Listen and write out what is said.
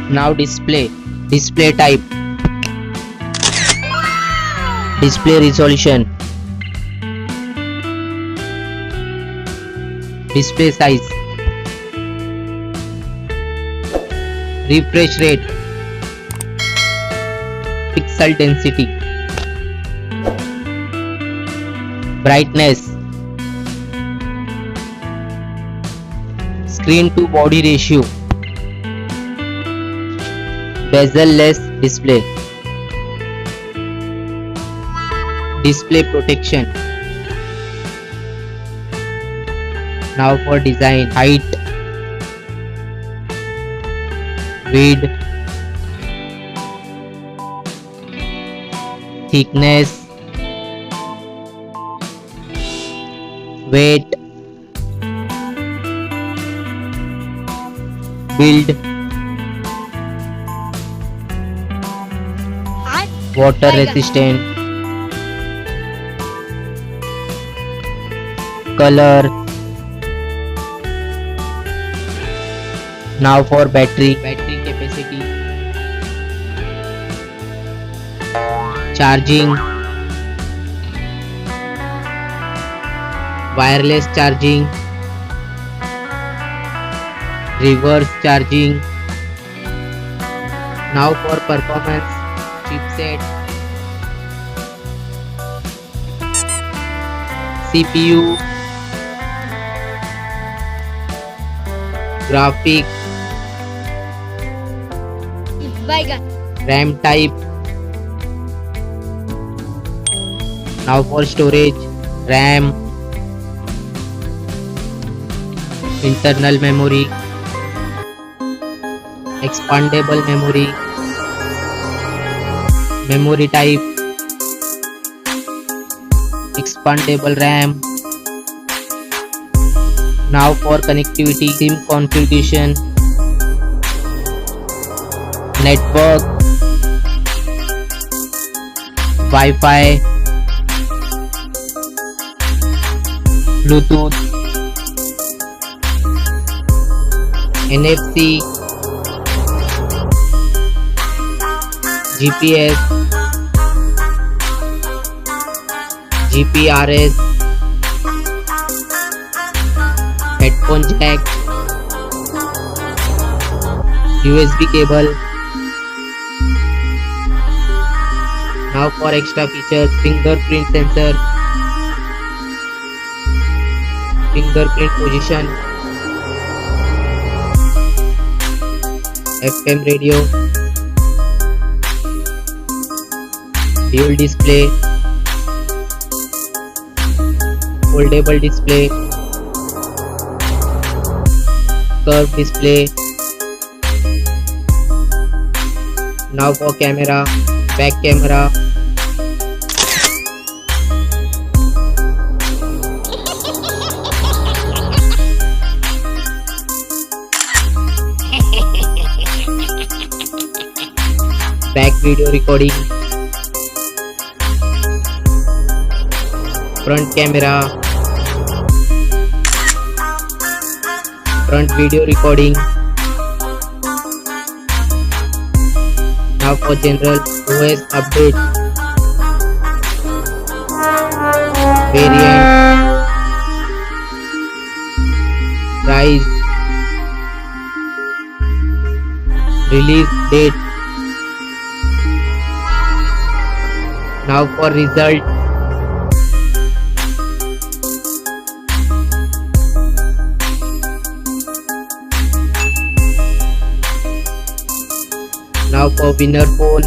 Now display type, display resolution, display size, refresh rate, pixel density, brightness, screen to body ratio, bezel-less display, display protection. Now for design, height, width, thickness, weight, build, water resistant, color. Now for battery capacity, charging, wireless charging, reverse charging. Now for performance, chipset, CPU, graphic, RAM type. Now for storage, RAM, internal memory, expandable memory, memory type, expandable RAM. Now for connectivity, SIM configuration, network, Wi-Fi, Bluetooth, NFC, GPS, GPRS, headphone jack, USB cable. Now for extra features, fingerprint sensor, fingerprint position, FM radio, dual display, foldable display, curved display. Now for camera, back camera, back video recording, front camera, front video recording. Now for general OS update, variant, price, release date. Now for result, now for winner phone,